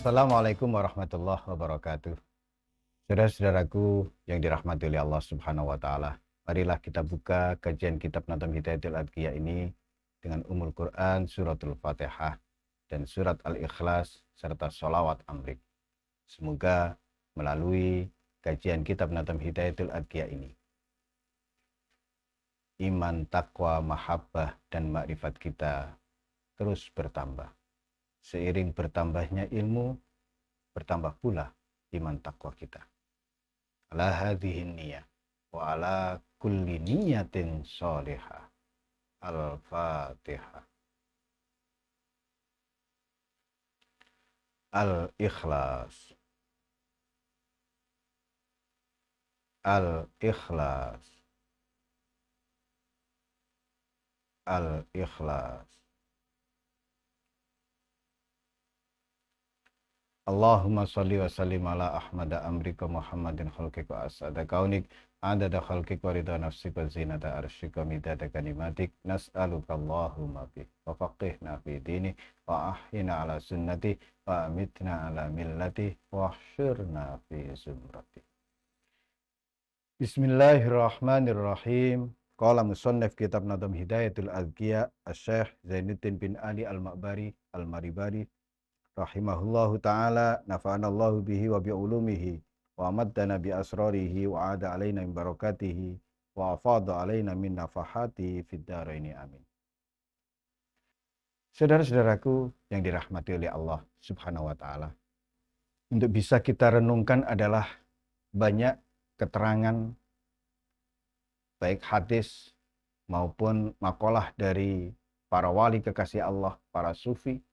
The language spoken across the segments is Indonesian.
Assalamualaikum warahmatullahi wabarakatuh. Saudara-saudaraku yang dirahmati oleh Allah Subhanahu wa Ta'ala, marilah kita buka kajian kitab Nazm Hidayatul Adqiyah ini dengan Ummul Quran, Suratul Fatihah, dan Surat Al-Ikhlas, serta Sholawat Amrik. Semoga melalui kajian kitab Nazm Hidayatul Adqiyah ini, iman, takwa, mahabbah, dan makrifat kita terus bertambah. Seiring bertambahnya ilmu, bertambah pula iman takwa kita. Ala hadhihi niyah wa ala kulli niyatin sholihah. Al-Fatihah. Al-Ikhlas. Al-Ikhlas. Al-Ikhlas. Allahumma salli wa sallim ala Ahmada amrika Muhammadin khalqika wa asada kaunik adada khalqika wa ridha nafsika wa zinata arsyika midada kalimatik nas'aluka Allahumma bih wa faqihna fi dini wa ahyina ala sunnati wa amitna ala millati wa ahsyurna fi zumrati. Bismillahirrahmanirrahim. Qala musannif kitab Nazm Hidayatul Adqiyah Asy-Syaikh Zainuddin bin Ali Al-Ma'bari Al-Maribari rahimahullahu ta'ala, nafa'anallahu bihi wa bi'ulumihi wa amaddana bi asrarihi wa ada alaina min barakatihi wa afadha alaina min nafahatihi fid dharaini amin. Saudara-saudaraku yang dirahmati oleh Allah Subhanahu wa ta'ala, untuk bisa kita renungkan adalah banyak keterangan baik hadis maupun makalah dari para wali kekasih Allah, para sufi.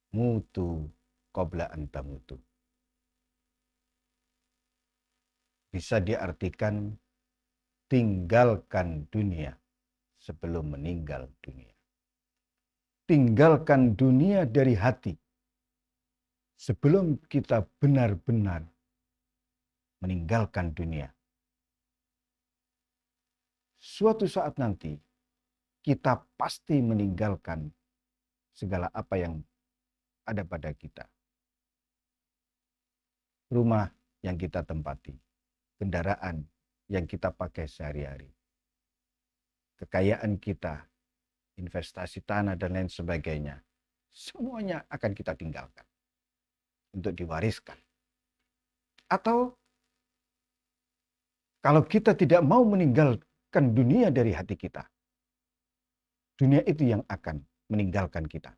Mutu qabla an tamutu. Bisa diartikan tinggalkan dunia sebelum meninggal dunia. Tinggalkan dunia dari hati sebelum kita benar-benar meninggalkan dunia. Suatu saat nanti kita pasti meninggalkan segala apa yang ada pada kita. Rumah yang kita tempati, kendaraan yang kita pakai sehari-hari, kekayaan kita, investasi tanah dan lain sebagainya, semuanya akan kita tinggalkan untuk diwariskan. Atau kalau kita tidak mau meninggalkan dunia dari hati kita, dunia itu yang akan meninggalkan kita.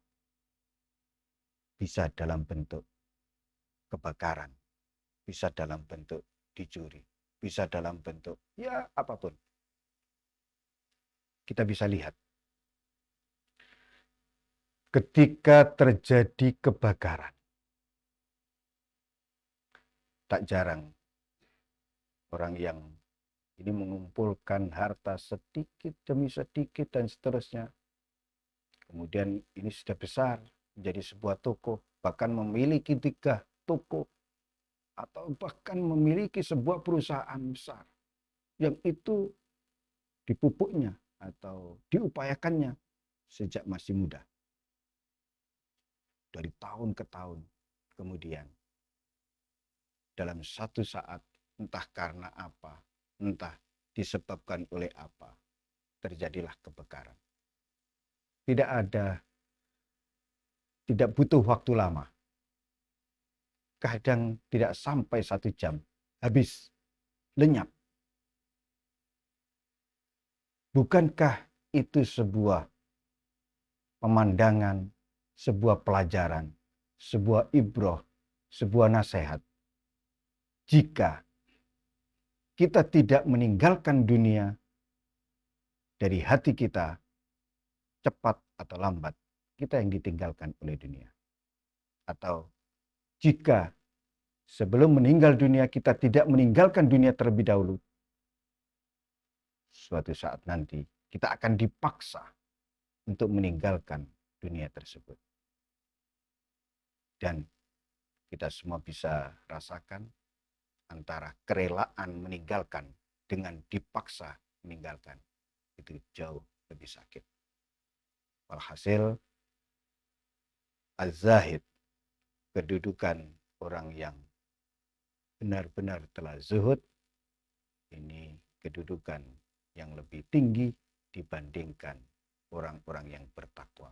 Bisa dalam bentuk kebakaran, bisa dalam bentuk dicuri, bisa dalam bentuk ya apapun. Kita bisa lihat ketika terjadi kebakaran, tak jarang orang yang ini mengumpulkan harta sedikit demi sedikit dan seterusnya. Kemudian ini sudah besar, menjadi sebuah toko, bahkan memiliki 3 toko, atau bahkan memiliki sebuah perusahaan besar yang itu dipupuknya atau diupayakannya sejak masih muda. Dari tahun ke tahun kemudian, dalam satu saat, entah karena apa, entah disebabkan oleh apa, terjadilah kebakaran. Tidak butuh waktu lama. Kadang tidak sampai 1 jam, habis, lenyap. Bukankah itu sebuah pemandangan, sebuah pelajaran, sebuah ibroh, sebuah nasihat? Jika kita tidak meninggalkan dunia dari hati kita, cepat atau lambat, kita yang ditinggalkan oleh dunia. Atau jika sebelum meninggal dunia kita tidak meninggalkan dunia terlebih dahulu, suatu saat nanti kita akan dipaksa untuk meninggalkan dunia tersebut. Dan kita semua bisa rasakan antara kerelaan meninggalkan dengan dipaksa meninggalkan. Itu jauh lebih sakit. Walhasil, Az-Zahid kedudukan orang yang benar-benar telah zuhud, ini kedudukan yang lebih tinggi dibandingkan orang-orang yang bertakwa.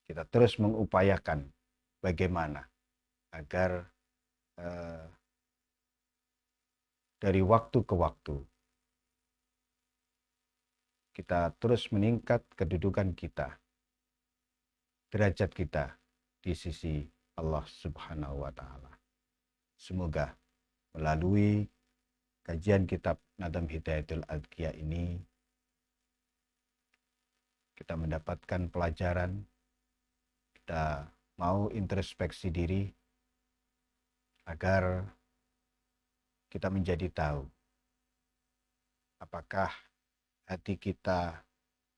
Kita terus mengupayakan bagaimana agar dari waktu ke waktu kita terus meningkat kedudukan kita, derajat kita di sisi Allah Subhanahu wa Ta'ala. Semoga melalui kajian kitab Nadam Hidayatul Adqiya ini kita mendapatkan pelajaran, kita mau introspeksi diri agar kita menjadi tahu apakah hati kita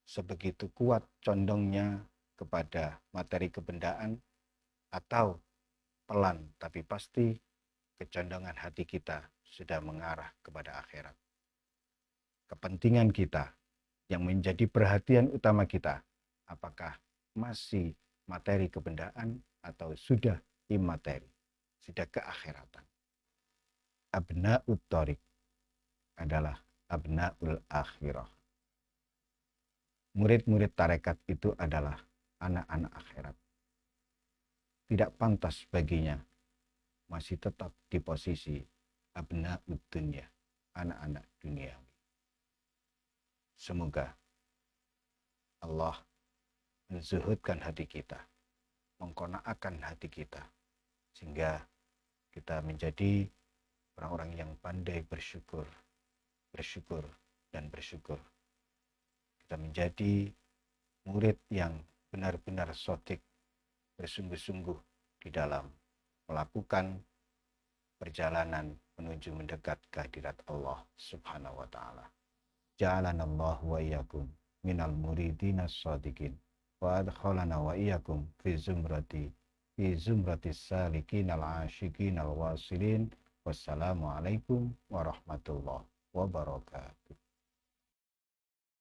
sebegitu kuat condongnya kepada materi kebendaan, atau pelan tapi pasti kecondongan hati kita sudah mengarah kepada akhirat. Kepentingan kita yang menjadi perhatian utama kita, apakah masih materi kebendaan atau sudah imateri, sudah keakhiratan. Abna'ut thoriq adalah abna'ul akhirah. Murid-murid tarekat itu adalah anak-anak akhirat. Tidak pantas baginya masih tetap di posisi abna'ud dunya, anak-anak dunia. Semoga Allah menzuhudkan hati kita, mengqanaahkan hati kita, sehingga kita menjadi orang-orang yang pandai bersyukur dan bersyukur. Kita menjadi murid yang benar-benar shadiq, bersungguh-sungguh di dalam melakukan perjalanan menuju mendekat kehadirat Allah Subhanahu wa Ta'ala. Ja'alanallahu wa iyyakum minal muridina shadiqin wa adkhalana wa iyyakum fi zumrati salikin al-ashiqin al-wasilin. Wassalamualaikum warahmatullahi wabarakatuh.